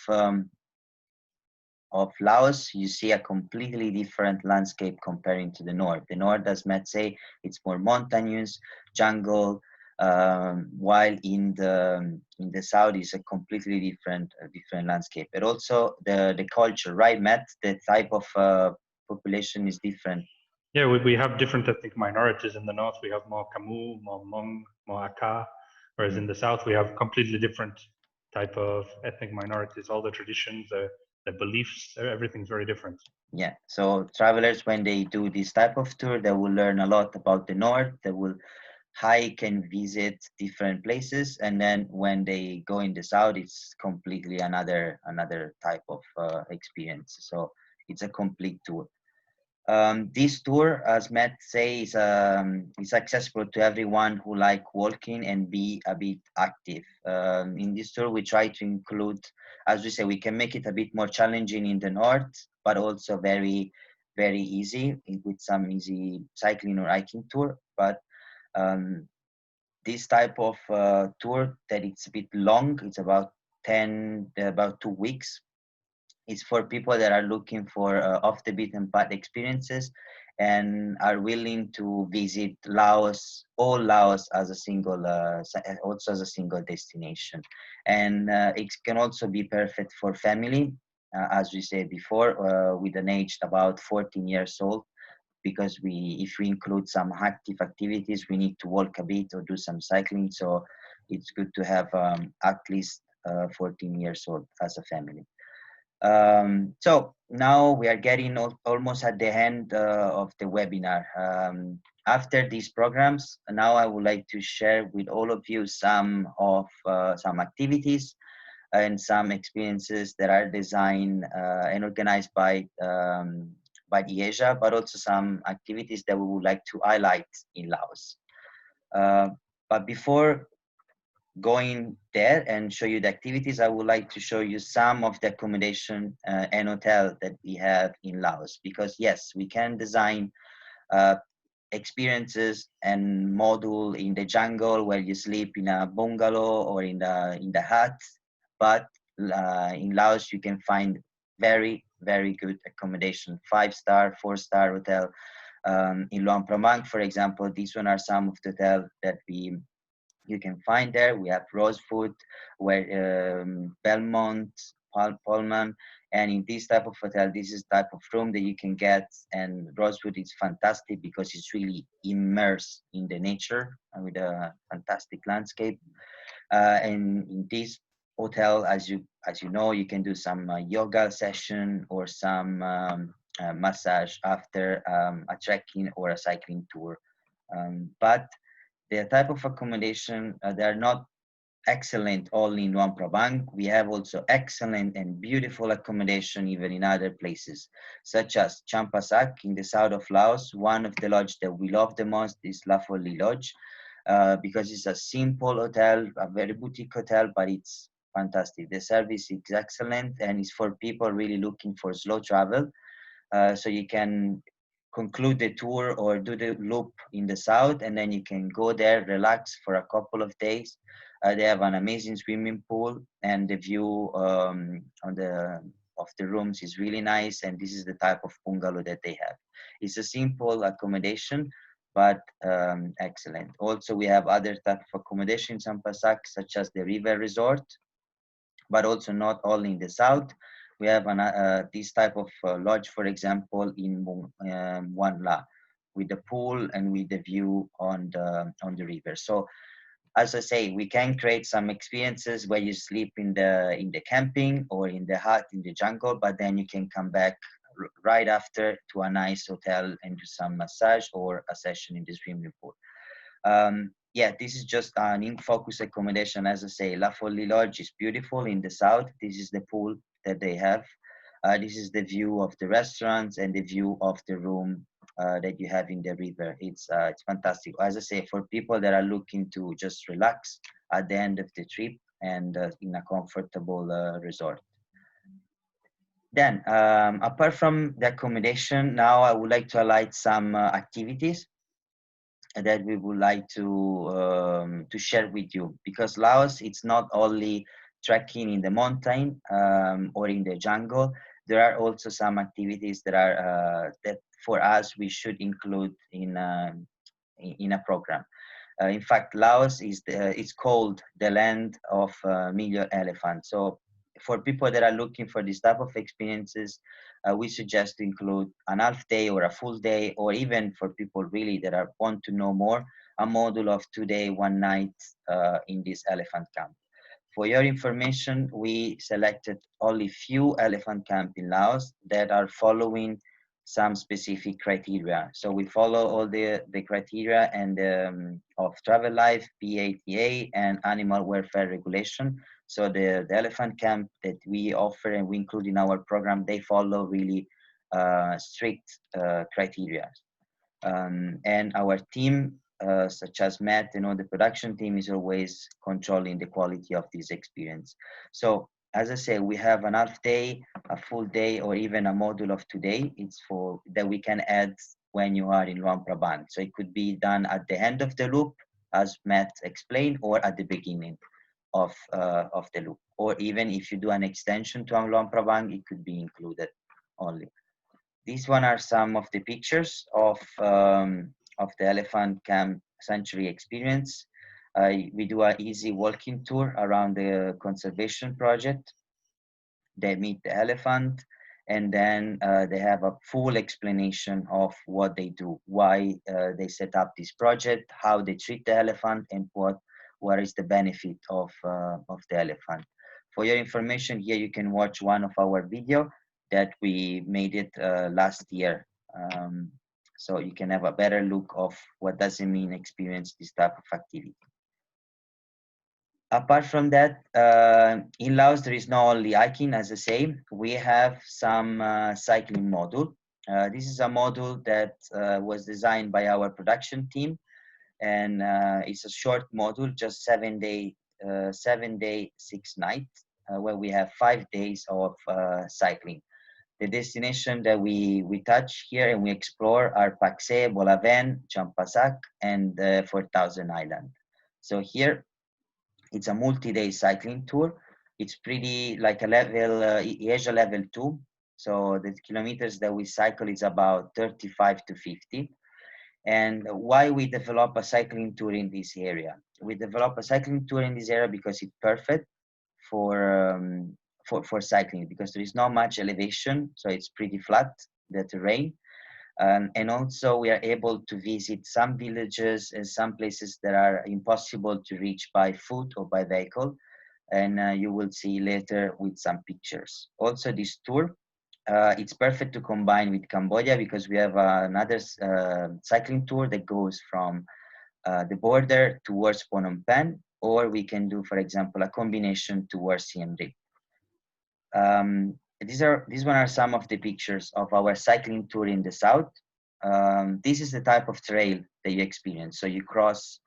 Laos. You see a completely different landscape comparing to the north. The north, as Matt say, it's more mountainous, jungle, while in the south is a completely different landscape. But also the culture, right, Matt? The type of population is different. Yeah, we have different ethnic minorities. In the north, we have more Kamu, more Hmong, more Akha, whereas in the south, we have completely different type of ethnic minorities. All the traditions, the beliefs, everything's very different. Yeah, so travelers, when they do this type of tour, they will learn a lot about the north. They will hike and visit different places, and then when they go in the south, it's completely another type of experience. So it's a complete tour. This tour, as Matt says, is accessible to everyone who like walking and be a bit active. In this tour, we try to include, as we say, we can make it a bit more challenging in the north, but also very, very easy with some easy cycling or hiking tour. But this type of tour that it's a bit long, it's about 2 weeks. It's for people that are looking for off the beaten path experiences and are willing to visit all Laos as a single, also as a single destination. And it can also be perfect for family, as we said before, with an age about 14 years old, because if we include some active activities, we need to walk a bit or do some cycling. So it's good to have at least 14 years old as a family. So now we are getting almost at the end of the webinar. After these programs, now I would like to share with all of you some activities and some experiences that are designed and organized by Easia, but also some activities that we would like to highlight in Laos. But before going there and show you the activities, I would like to show you some of the accommodation and hotel that we have in Laos. Because yes, we can design experiences and module in the jungle where you sleep in a bungalow or in the hut, but in Laos you can find very, very good accommodation, 5-star, 4-star hotel. In Luang Prabang, for example, these one are some of the hotels that you can find there. We have Rosewood, where Belmont, Pullman, and in this type of hotel, this is type of room that you can get. And Rosewood is fantastic because it's really immersed in the nature with a fantastic landscape. And in this hotel, as you know, you can do some yoga session or some massage after a trekking or a cycling tour. But the type of accommodation, they are not excellent only in Luang Prabang. We have also excellent and beautiful accommodation even in other places, such as Champasak in the south of Laos. One of the lodges that we love the most is La Folie Lodge, because it's a simple hotel, a very boutique hotel, but it's fantastic. The service is excellent, and it's for people really looking for slow travel. So you can conclude the tour or do the loop in the south, and then you can go there, relax for a couple of days. They have an amazing swimming pool, and the view of the rooms is really nice. And this is the type of bungalow that they have. It's a simple accommodation, but excellent. Also, we have other type of accommodation in Sampasak, such as the River Resort, but also not only in the south. We have this type of lodge, for example, in Wan La, with the pool and with the view on the river. So as I say, we can create some experiences where you sleep in the camping or in the hut in the jungle, but then you can come back right after to a nice hotel and do some massage or a session in the swimming pool. Yeah, this is just an in-focus accommodation. As I say, La Folly Lodge is beautiful in the south. This is the pool that they have. This is the view of the restaurants and the view of the room that you have in the river. It's fantastic. As I say, for people that are looking to just relax at the end of the trip and in a comfortable resort. Then, apart from the accommodation, now I would like to highlight some activities that we would like to share with you, because Laos, it's not only trekking in the mountain or in the jungle. There are also some activities that are that for us we should include in a program. In fact, Laos is it's called the land of million elephants. So for people that are looking for this type of experiences, we suggest to include an half day or a full day, or even for people really that want to know more, a module of 2 days, 1 night in this elephant camp. For your information, we selected only few elephant camp in Laos that are following some specific criteria. So we follow all the criteria and of travel life, PATA, and animal welfare regulation. So the elephant camp that we offer and we include in our program, they follow really strict criteria. And our team, such as Matt and all the production team, is always controlling the quality of this experience. So as I say, we have an half day, a full day, or even a module of 2 days. It's for that we can add when you are in Luang Prabang. So it could be done at the end of the loop, as Matt explained, or at the beginning of the loop. Or even if you do an extension to Luang Prabang, it could be included only. These one are some of the pictures of the elephant camp sanctuary experience. We do an easy walking tour around the conservation project. They meet the elephant, and then they have a full explanation of what they do, why they set up this project, how they treat the elephant, and what is the benefit of the elephant. For your information, here you can watch one of our video that we made it last year. So you can have a better look of what does it mean experience this type of activity. Apart from that, in Laos, there is not only hiking, as I say, we have some cycling module. This is a module that was designed by our production team, and it's a short module, just 7 day, 6 nights, where we have 5 days of cycling. The destination that we touch here and we explore are Pakse, Bolaven, Champasak, and 4,000 Island. So here, it's a multi-day cycling tour. It's pretty like a level, Easia level 2. So the kilometers that we cycle is about 35 to 50. And why we develop a cycling tour in this area? We develop a cycling tour in this area because it's perfect for cycling, because there is not much elevation, so it's pretty flat, the terrain. And also we are able to visit some villages and some places that are impossible to reach by foot or by vehicle. And you will see later with some pictures. Also this tour, it's perfect to combine with Cambodia, because we have another cycling tour that goes from the border towards Phnom Penh, or we can do, for example, a combination towards Siem Reap. These one are some of the pictures of our cycling tour in the south. This is the type of trail that you experience. So you cross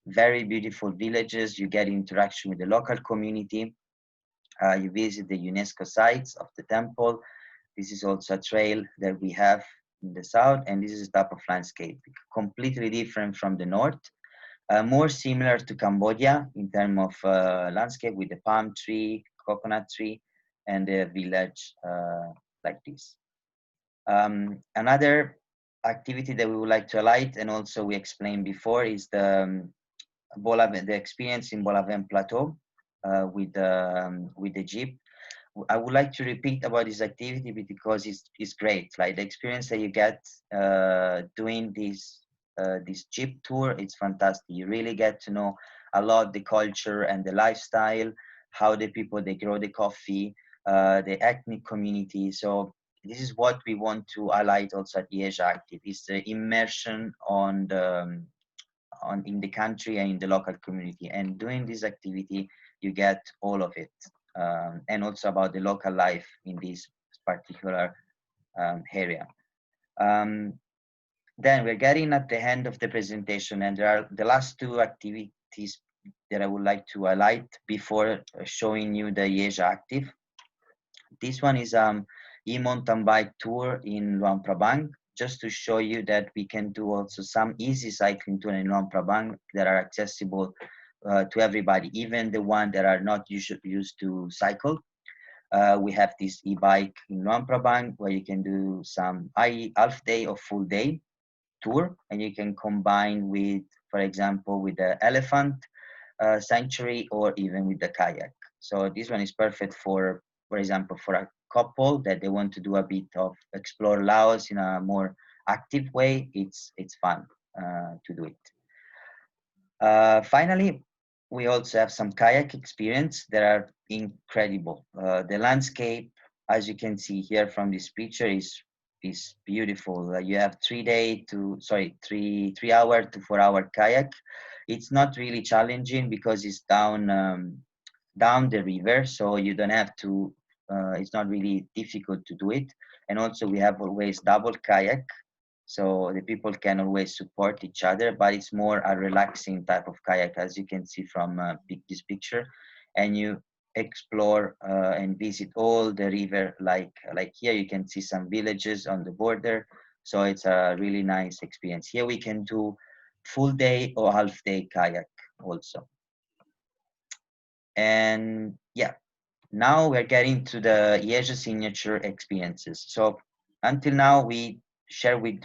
very beautiful villages, you get interaction with the local community, you visit the UNESCO sites of the temple. This is also a trail that we have in the south, and this is a type of landscape, completely different from the north. More similar to Cambodia in terms of landscape, with the palm tree, coconut tree, and the village like this. Another activity that we would like to highlight, and also we explained before, is the experience in Bolaven Plateau with the jeep. I would like to repeat about this activity because it's great. Like the experience that you get doing this jeep tour, it's fantastic. You really get to know a lot the culture and the lifestyle, how the people they grow the coffee, the ethnic community. So this is what we want to highlight also at Easia Active, is the immersion on in the country and in the local community. And doing this activity, you get all of it, and also about the local life in this particular area. Then we're getting at the end of the presentation, and there are the last two activities that I would like to highlight before showing you the Easia Active. This one is e-mountain bike tour in Luang Prabang, just to show you that we can do also some easy cycling tour in Luang Prabang that are accessible to everybody, even the one that are not used to cycle. We have this e-bike in Luang Prabang where you can do some half day or full day tour, and you can combine with, for example, with the elephant sanctuary or even with the kayak. So this one is perfect for example, for a couple that they want to do a bit of explore Laos in a more active way. It's fun to do it. Finally, we also have some kayak experience that are incredible. The landscape, as you can see here from this picture, is beautiful. You have 3 hour to 4 hour kayak. It's not really challenging because it's down the river, so you don't have to. It's not really difficult to do it. And also we have always double kayak, so the people can always support each other, but it's more a relaxing type of kayak, as you can see from this picture. And you explore and visit all the river, like here you can see some villages on the border, so it's a really nice experience. Here we can do full day or half day kayak also. And yeah, now we're getting to the Easia signature experiences. So until now we share with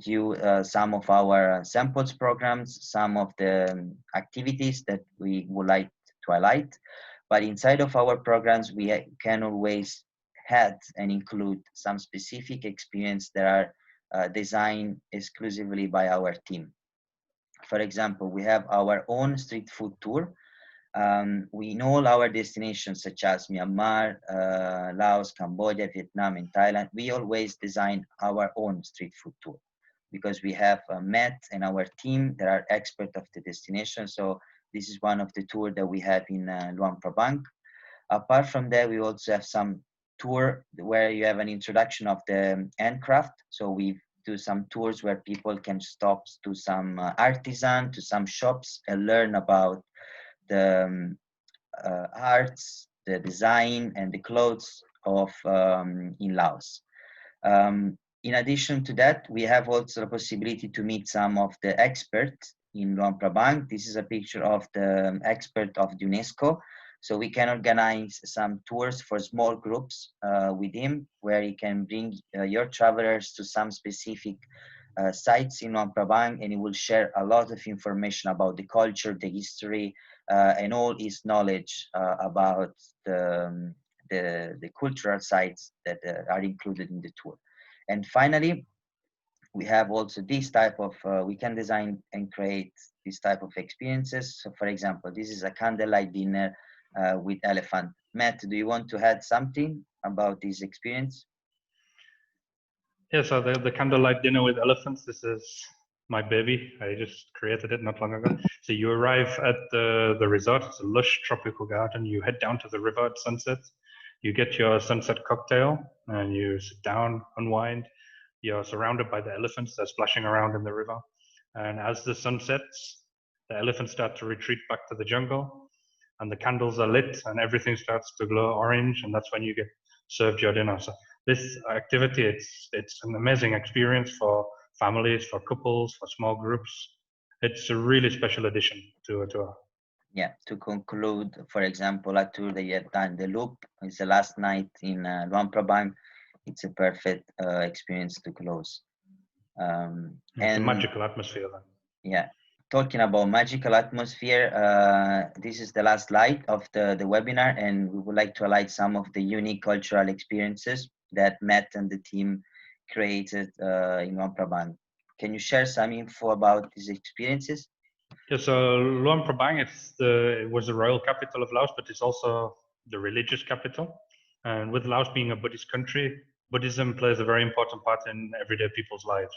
you some of our samples programs, some of the activities that we would like to highlight. But inside of our programs, we can always add and include some specific experience that are designed exclusively by our team. For example, we have our own street food tour. We know all our destinations such as Myanmar, Laos, Cambodia, Vietnam, and Thailand. We always design our own street food tour because we have Matt and our team that are experts of the destination. So this is one of the tours that we have in Luang Prabang. Apart from that, we also have some tour where you have an introduction of the handcraft. So we do some tours where people can stop to some artisan, to some shops, and learn about the arts, the design, and the clothes of in Laos. In addition to that, we have also the possibility to meet some of the experts in Luang Prabang. This is a picture of the expert of UNESCO. So we can organize some tours for small groups with him, where you can bring your travelers to some specific sites in Luang Prabang, and he will share a lot of information about the culture, the history, and all his knowledge about the cultural sites that are included in the tour. And finally, we have also this type of, we can design and create this type of experiences. So for example, this is a candlelight dinner with elephant. Matt, do you want to add something about this experience? Yeah, so the candlelight dinner with elephants, this is my baby. I just created it not long ago. So you arrive at the resort. It's a lush tropical garden. You head down to the river at sunset. You get your sunset cocktail and you sit down, unwind. You're surrounded by the elephants. They're splashing around in the river. And as the sun sets, the elephants start to retreat back to the jungle, and the candles are lit and everything starts to glow orange. And that's when you get served your dinner. So this activity, it's an amazing experience for families, for couples, for small groups. It's a really special addition to a tour. Yeah, to conclude, for example, a tour that you have done, the Loop, is the last night in Luang Prabang. It's a perfect experience to close. It's a magical atmosphere then. Yeah. talking about magical atmosphere. This is the last slide of the webinar, and we would like to highlight some of the unique cultural experiences that Matt and the team created in Luang Prabang. Can you share some info about these experiences? Yeah, so Luang Prabang, it was the royal capital of Laos, but it's also the religious capital. And with Laos being a Buddhist country, Buddhism plays a very important part in everyday people's lives.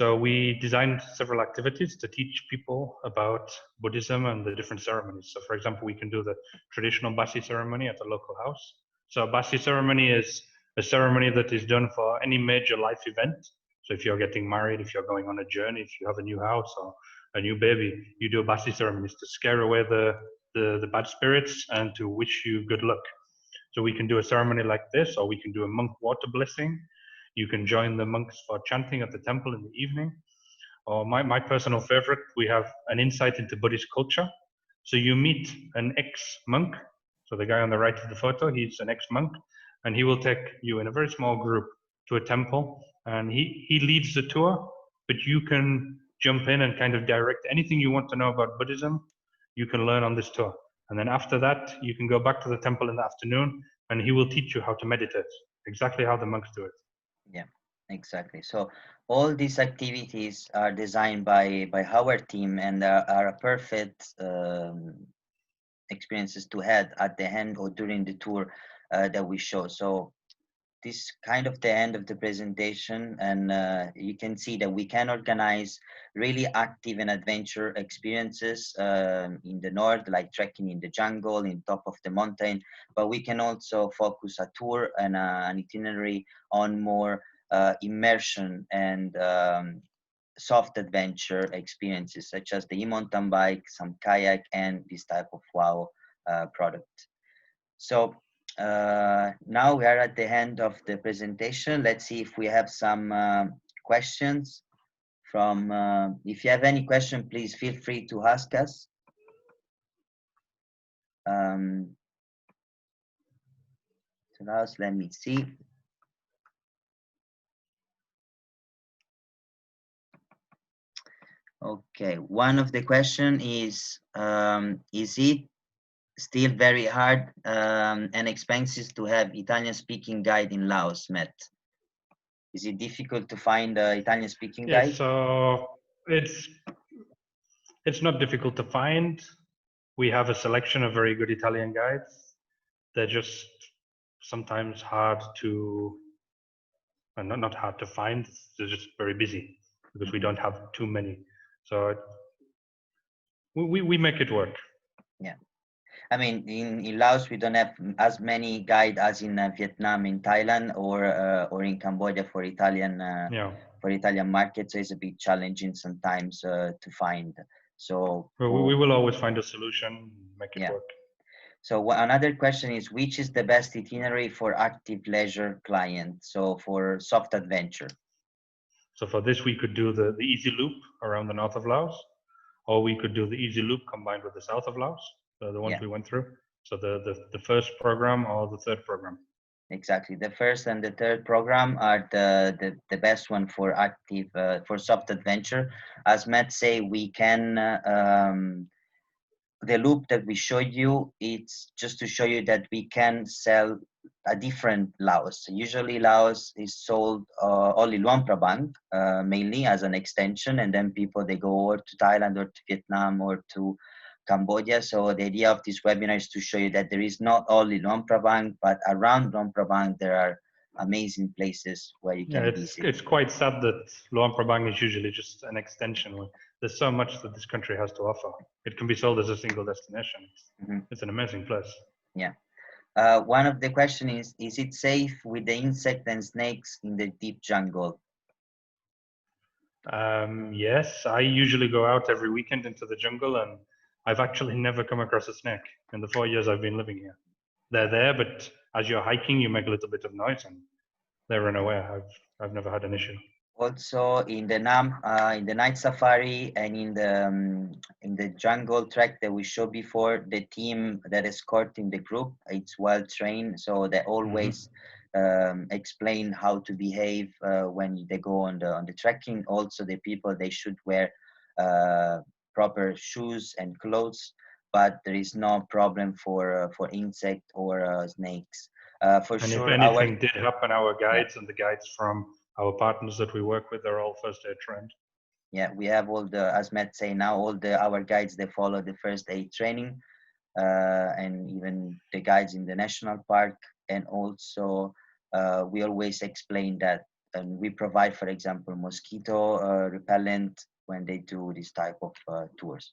So we designed several activities to teach people about Buddhism and the different ceremonies. So for example, we can do the traditional Basi ceremony at a local house. So a Basi ceremony is a ceremony that is done for any major life event. So if you're getting married, if you're going on a journey, if you have a new house or a new baby, you do a Basi ceremonies to scare away the bad spirits and to wish you good luck. So we can do a ceremony like this, or we can do a monk water blessing. You can join the monks for chanting at the temple in the evening. Or my personal favorite, we have an insight into Buddhist culture. So you meet an ex-monk. So the guy on the right of the photo, he's an ex-monk, and he will take you in a very small group to a temple, and he leads the tour, but you can jump in and kind of direct anything you want to know about Buddhism, you can learn on this tour. And then after that, you can go back to the temple in the afternoon, and he will teach you how to meditate, exactly how the monks do it. Yeah, exactly. So all these activities are designed by our team, and are a perfect experiences to have at the end or during the tour that we show. So this kind of the end of the presentation, and you can see that we can organize really active and adventure experiences in the north, like trekking in the jungle, in top of the mountain, but we can also focus a tour and an itinerary on more immersion and soft adventure experiences, such as the e-mountain bike, some kayak, and this type of wow product. So now we are at the end of the presentation. Let's see if we have some questions from, if you have any question, please feel free to ask us. So now let me see. Okay, one of the question is it still very hard and expensive to have Italian speaking guide in Laos, Matt? Is it difficult to find an Italian speaking guide? Yeah, so it's not difficult to find. We have a selection of very good Italian guides. They're just sometimes hard to, and not hard to find, they're just very busy because we don't have too many. So we make it work. Yeah. I mean, in Laos, we don't have as many guides as in Vietnam, in Thailand, or in Cambodia for Italian for Italian markets. So it's a bit challenging sometimes to find. So we will always find a solution, make it work. So another question is, which is the best itinerary for active leisure client? So for soft adventure. So for this, we could do the easy loop around the north of Laos, or we could do the easy loop combined with the south of Laos, the ones we went through. So the first program or the third program. Exactly. The first and the third program are the best one for active, for soft adventure. As Matt say, we can, the loop that we showed you, it's just to show you that we can sell a different Laos. Usually Laos is sold only Luang Prabang, mainly as an extension, and then people, they go over to Thailand or to Vietnam or to Cambodia. So the idea of this webinar is to show you that there is not only Luang Prabang, but around Luang Prabang there are amazing places where you can visit. It's quite sad that Luang Prabang is usually just an extension. There's so much that this country has to offer. It can be sold as a single destination. It's an amazing place. Yeah. One of the questions is it safe with the insect and snakes in the deep jungle? Yes, I usually go out every weekend into the jungle, and I've actually never come across a snake in the 4 years I've been living here. They're there, but as you're hiking, you make a little bit of noise and they run away. I've never had an issue. Also in the night safari and in the jungle trek that we showed before, the team that escorting the group, it's well trained, so they always explain how to behave when they go on the trekking. Also, the people, they should wear proper shoes and clothes, but there is no problem for insect or snakes. For And if sure, anything did happen, our yeah, guides and the guides from our partners that we work with are all first aid trained. yeah, we have all the, as Matt say now, all our guides, they follow the first aid training, and even the guides in the national park. And also we always explain that, and we provide, for example, mosquito repellent when they do this type of tours.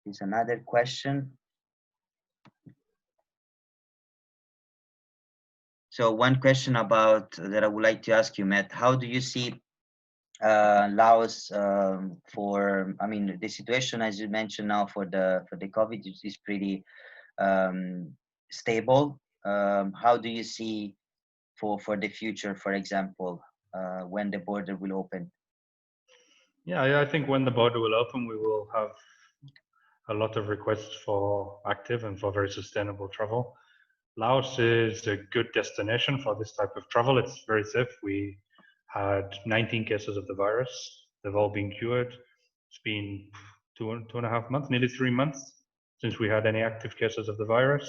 Here's another question. So one question about that I would like to ask you, Matt, how do you see Laos for, I mean, the situation, as you mentioned now, for the COVID is pretty stable. How do you see for the future, for example, when the border will open? Yeah, I think when the border will open, we will have a lot of requests for active and for very sustainable travel. Laos is a good destination for this type of travel. It's very safe. We had 19 cases of the virus. They've all been cured. It's been two and a half months, nearly 3 months since we had any active cases of the virus.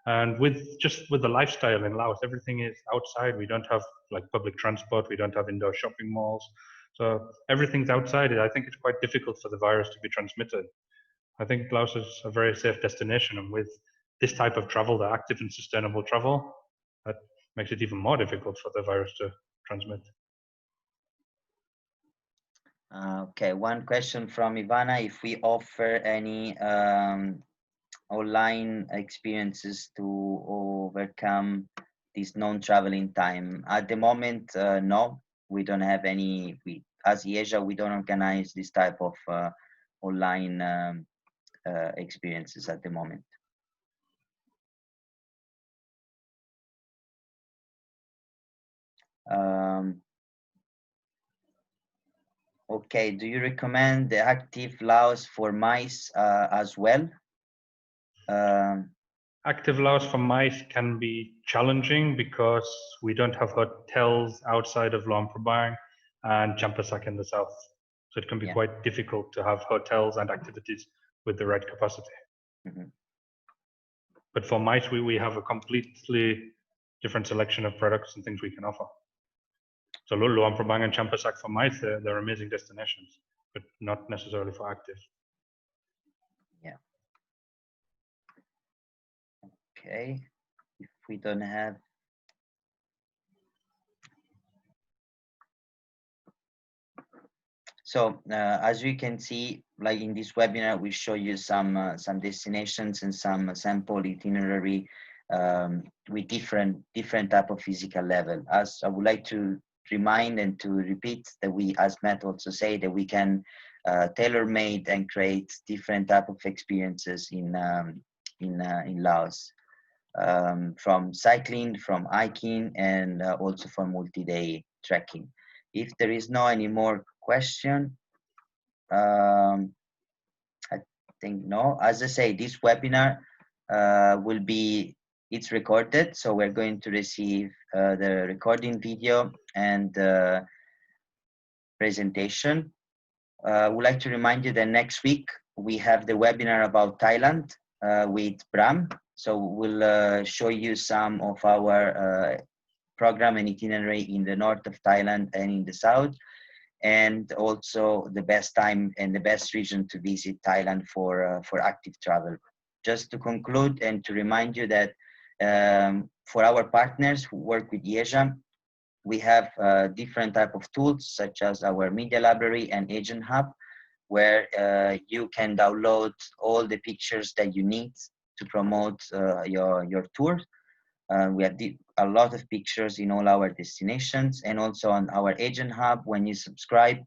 And with the lifestyle in Laos, everything is outside. We don't have like public transport. We don't have indoor shopping malls. So everything's outside. I think it's quite difficult for the virus to be transmitted. I think Laos is a very safe destination, and with this type of travel, the active and sustainable travel, that makes it even more difficult for the virus to transmit. Okay, one question from Ivana, if we offer any online experiences to overcome this non-traveling time. At the moment, no, we don't have any. As Easia, we don't organize this type of online experiences at the moment. Okay, do you recommend the active Laos for mice as well? Active Laos for mice can be challenging because we don't have hotels outside of Luang Prabang and Champasak in the south. So it can be quite difficult to have hotels and activities with the right capacity. Mm-hmm. But for mice, we have a completely different selection of products and things we can offer. So Luang Prabang and Champasak for mice, they're amazing destinations, but not necessarily for active. Yeah. Okay. If we don't have. So as you can see, like in this webinar, we show you some destinations and some sample itinerary with different type of physical level. As I would like to remind and to repeat that we, as Matt also say, that we can tailor-made and create different type of experiences in Laos, from cycling, from hiking, and also for multi-day trekking. If there is no any more question, I think no. As I say, this webinar it's recorded, so we're going to receive the recording video and the presentation. I would like to remind you that next week we have the webinar about Thailand with Bram. So we'll show you some of our program and itinerary in the north of Thailand and in the south, and also the best time and the best region to visit Thailand for active travel. Just to conclude and to remind you that for our partners who work with Easia, we have different type of tools such as our media library and agent hub, where you can download all the pictures that you need to promote your tour. We have a lot of pictures in all our destinations, and also on our agent hub. When you subscribe,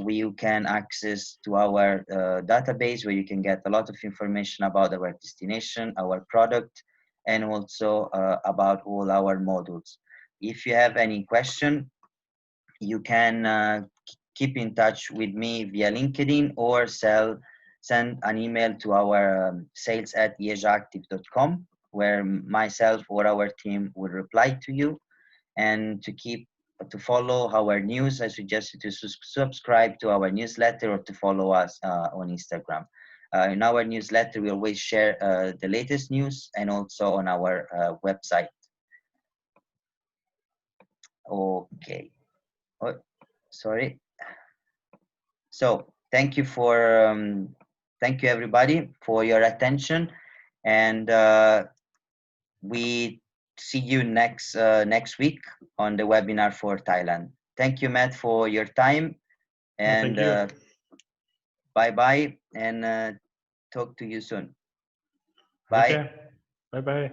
you can access to our database where you can get a lot of information about our destination, our product, and also about all our modules. If you have any question, you can keep in touch with me via LinkedIn or send an email to our sales@easiaactive.com, where myself or our team will reply to you. And to keep to follow our news, I suggest you to subscribe to our newsletter or to follow us on Instagram. In our newsletter, we always share the latest news, and also on our website. Okay. Oh, sorry. So thank you everybody for your attention, and we see you next week on the webinar for Thailand. Thank you, Matt, for your time, and bye bye, and talk to you soon. Bye. Okay. Bye bye.